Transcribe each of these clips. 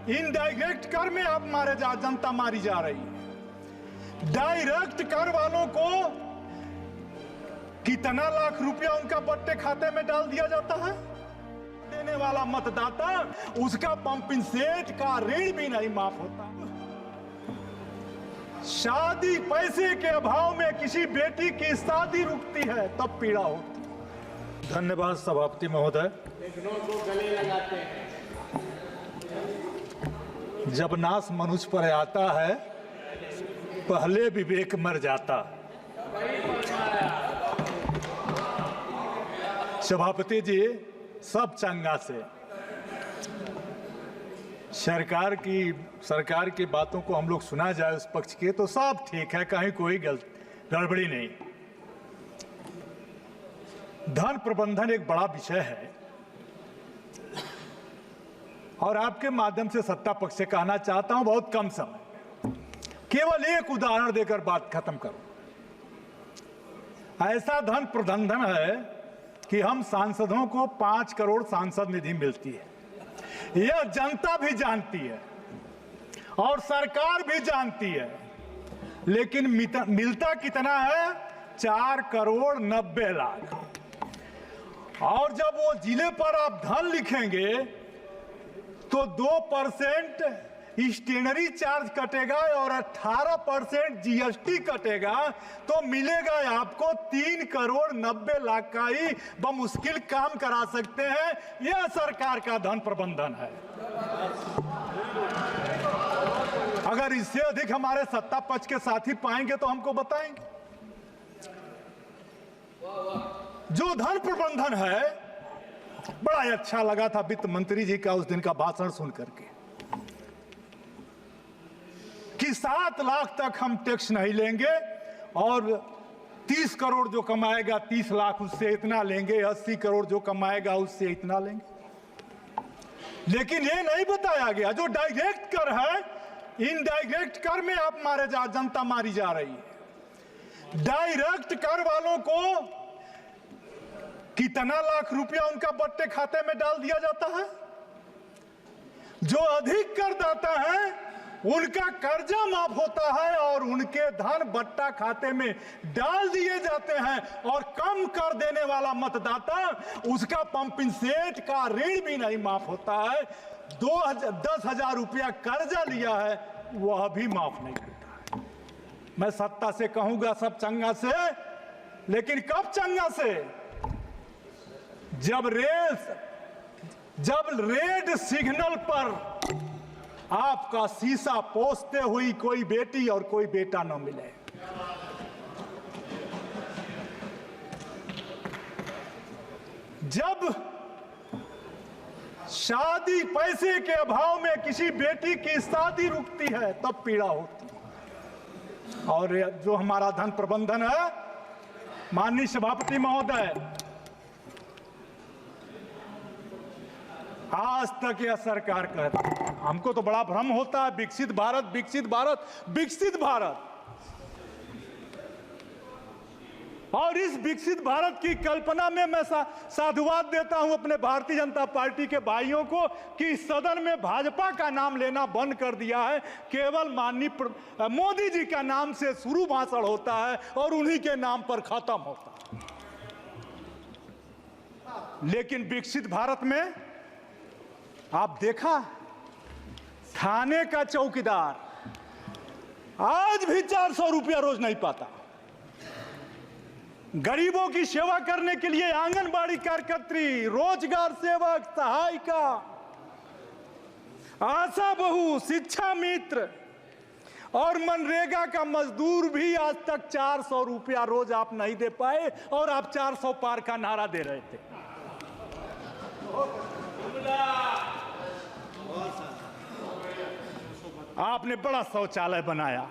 Indirect कर में आप जनता मारी जा रही है। डायरेक्ट कर वालों को कितना लाख रुपया उनका बट्टे खाते में डाल दिया जाता है। देने वाला मतदाता उसका पंपिंग सेट का ऋण भी नहीं माफ होता। शादी पैसे के अभाव में किसी बेटी की शादी रुकती है तब पीड़ा होती। धन्यवाद सभापति महोदय। गले लगाते हैं। जब नाश मनुष्य पर आता है पहले विवेक मर जाता। सभापति जी, सब चंगा से सरकार की बातों को हम लोग सुना जाए उस पक्ष के तो सब ठीक है, कहीं कोई गड़बड़ी नहीं। धन प्रबंधन एक बड़ा विषय है और आपके माध्यम से सत्ता पक्ष से कहना चाहता हूं, बहुत कम समय, केवल एक उदाहरण देकर बात खत्म करूं। ऐसा धन प्रबंधन है कि हम सांसदों को 5 करोड़ सांसद निधि मिलती है। यह जनता भी जानती है और सरकार भी जानती है, लेकिन मिलता कितना है? 4 करोड़ 90 लाख। और जब वो जिले पर आप धन लिखेंगे तो 2% स्टेशनरी चार्ज कटेगा और 18% जीएसटी कटेगा, तो मिलेगा आपको 3 करोड़ 90 लाख का ही बमुश्किल काम करा सकते हैं। यह सरकार का धन प्रबंधन है। अगर इससे अधिक हमारे सत्ता पक्ष के साथी पाएंगे तो हमको बताएंगे। जो धन प्रबंधन है, बड़ा अच्छा लगा था वित्त मंत्री जी का उस दिन का भाषण सुन करके कि 7 लाख तक हम टैक्स नहीं लेंगे और 30 करोड़ जो कमाएगा 30 लाख उससे इतना लेंगे, 80 करोड़ जो कमाएगा उससे इतना लेंगे। लेकिन ये नहीं बताया गया जो डायरेक्ट कर है, इनडायरेक्ट कर में आप जनता मारी जा रही है। डायरेक्ट कर वालों को कितना लाख रुपया उनका बट्टे खाते में डाल दिया जाता है। जो अधिक करदाता है उनका कर्जा माफ होता है और उनके धन बट्टा खाते में डाल दिए जाते हैं, और कम कर देने वाला मतदाता उसका पंपिंग सेट का ऋण भी नहीं माफ होता है। 10,000 रुपया कर्जा लिया है वह भी माफ नहीं करता है। मैं सत्ता से कहूंगा सब चंगा से, लेकिन कब चंगा से? जब रेड सिग्नल पर आपका शीशा पोंछते हुई कोई बेटी और कोई बेटा न मिले। जब शादी पैसे के अभाव में किसी बेटी की शादी रुकती है तब पीड़ा होती है। और जो हमारा धन प्रबंधन है, माननीय सभापति महोदय, आज तक यह सरकार कहती है, हमको तो बड़ा भ्रम होता है विकसित भारत विकसित भारत विकसित भारत, और इस विकसित भारत की कल्पना में मैं साधुवाद देता हूं अपने भारतीय जनता पार्टी के भाइयों को कि सदन में भाजपा का नाम लेना बंद कर दिया है। केवल माननीय मोदी जी का नाम से शुरू भाषण होता है और उन्हीं के नाम पर खत्म होता है। लेकिन विकसित भारत में आप देखा, थाने का चौकीदार आज भी 400 रुपया रोज नहीं पाता। गरीबों की सेवा करने के लिए आंगनबाड़ी कार्यकर्त्री, रोजगार सेवक, सहायिका, आशा बहू, शिक्षा मित्र और मनरेगा का मजदूर भी आज तक 400 रुपया रोज आप नहीं दे पाए, और आप 400 पार का नारा दे रहे थे। आपने बड़ा शौचालय बनाया,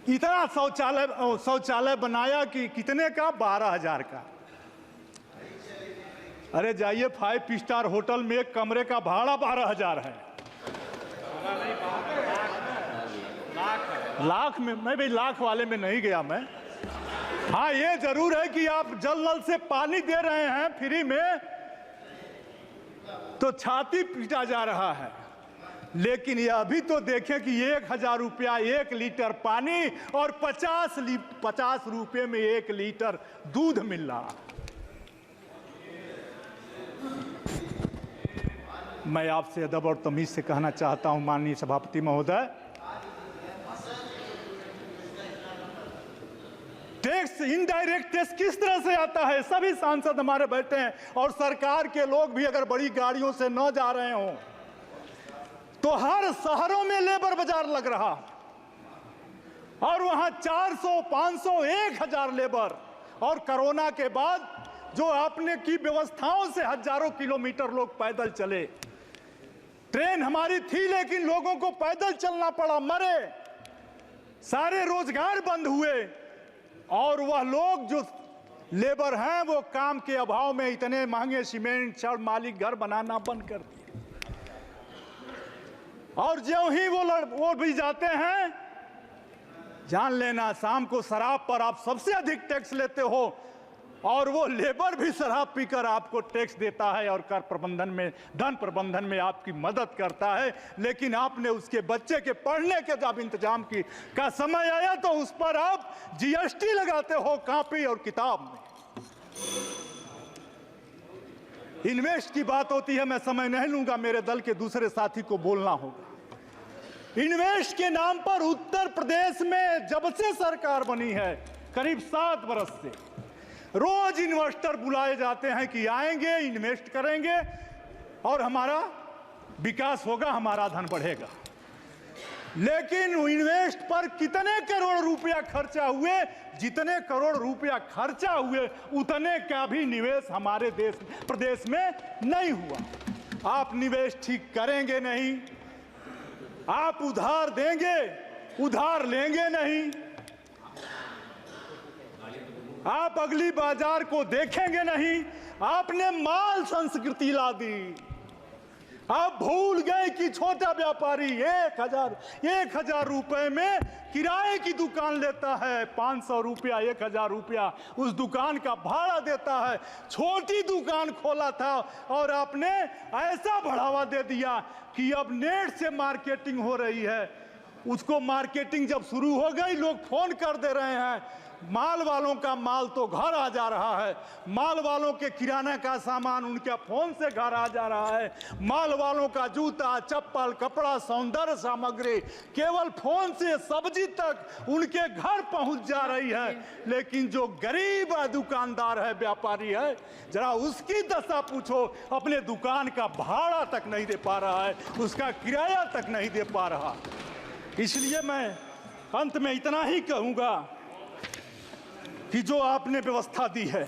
इतना शौचालय बनाया कि कितने का? 12,000 का। अरे जाइए 5 स्टार होटल में एक कमरे का भाड़ा 12,000 है। लाख में मैं भी लाख वाले में नहीं गया मैं। हाँ, ये जरूर है कि आप जल नल से पानी दे रहे हैं फ्री में, तो छाती पीटा जा रहा है। लेकिन यह भी तो देखें कि 1000 रुपया 1 लीटर पानी और 50 रुपये में 1 लीटर दूध मिल रहा है। मैं आपसे अदब और तमीज से कहना चाहता हूं माननीय सभापति महोदय, टैक्स, इनडायरेक्ट टैक्स किस तरह से आता है? सभी सांसद हमारे बैठे हैं और सरकार के लोग भी अगर बड़ी गाड़ियों से न जा रहे हों तो हर शहरों में लेबर बाजार लग रहा और वहां 400, 500, 1000 लेबर। और कोरोना के बाद जो आपने की व्यवस्थाओं से हजारों किलोमीटर लोग पैदल चले। ट्रेन हमारी थी लेकिन लोगों को पैदल चलना पड़ा, मरे, सारे रोजगार बंद हुए। और वह लोग जो लेबर हैं वो काम के अभाव में इतने महंगे सीमेंट, छड़, मालिक घर बनाना बंद कर दिए। और ज्यों ही वो भी जाते हैं, जान लेना शाम को शराब पर आप सबसे अधिक टैक्स लेते हो और वो लेबर भी शराब पीकर आपको टैक्स देता है और कर प्रबंधन में, धन प्रबंधन में आपकी मदद करता है। लेकिन आपने उसके बच्चे के पढ़ने के जब इंतजाम का समय आया तो उस पर आप जीएसटी लगाते हो कॉपी और किताब में। इन्वेस्ट की बात होती है, मैं समय नहीं लूंगा, मेरे दल के दूसरे साथी को बोलना होगा। इन्वेस्ट के नाम पर उत्तर प्रदेश में जब से सरकार बनी है करीब 7 बरस से रोज इन्वेस्टर बुलाए जाते हैं कि आएंगे, इन्वेस्ट करेंगे और हमारा विकास होगा, हमारा धन बढ़ेगा। लेकिन इन्वेस्ट पर कितने करोड़ रुपया खर्चा हुए? जितने करोड़ रुपया खर्चा हुए उतने का भी निवेश हमारे प्रदेश में नहीं हुआ। आप निवेश ठीक करेंगे नहीं, आप उधार देंगे, उधार लेंगे नहीं, आप अगली बाजार को देखेंगे नहीं। आपने माल संस्कृति ला दी। आप भूल गए कि छोटा व्यापारी 1000 रुपए में किराए की दुकान लेता है, 500 रुपया, 1000 रुपया उस दुकान का भाड़ा देता है। छोटी दुकान खोला था और आपने ऐसा बढ़ावा दे दिया कि अब नेट से मार्केटिंग हो रही है। उसको मार्केटिंग जब शुरू हो गई, लोग फोन कर दे रहे हैं, माल वालों का माल तो घर आ जा रहा है, माल वालों के किराना का सामान उनके फोन से घर आ जा रहा है, माल वालों का जूता, चप्पल, कपड़ा, सौंदर्य सामग्री केवल फोन से सब्जी तक उनके घर पहुंच जा रही है। लेकिन जो गरीब दुकानदार है, व्यापारी है, जरा उसकी दशा पूछो, अपने दुकान का भाड़ा तक नहीं दे पा रहा है, उसका किराया तक नहीं दे पा रहा। इसलिए मैं अंत में इतना ही कहूंगा कि जो आपने व्यवस्था दी है,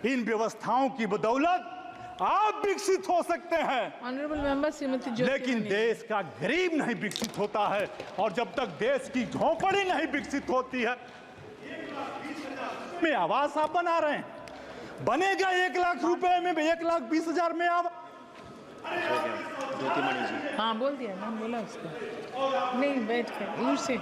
इन व्यवस्थाओं की बदौलत आप विकसित हो सकते हैं, ऑनरेबल मेंबर श्रीमती ज्योति, लेकिन देश का गरीब नहीं विकसित होता है। और जब तक देश की झोंपड़ी नहीं विकसित होती है, में आवास आप बना रहे हैं, बनेगा 1 लाख रुपए में, 1,20,000 में आवास। हाँ बोल दिया, नाम बोला उसका, नहीं बैठ कर दूर से।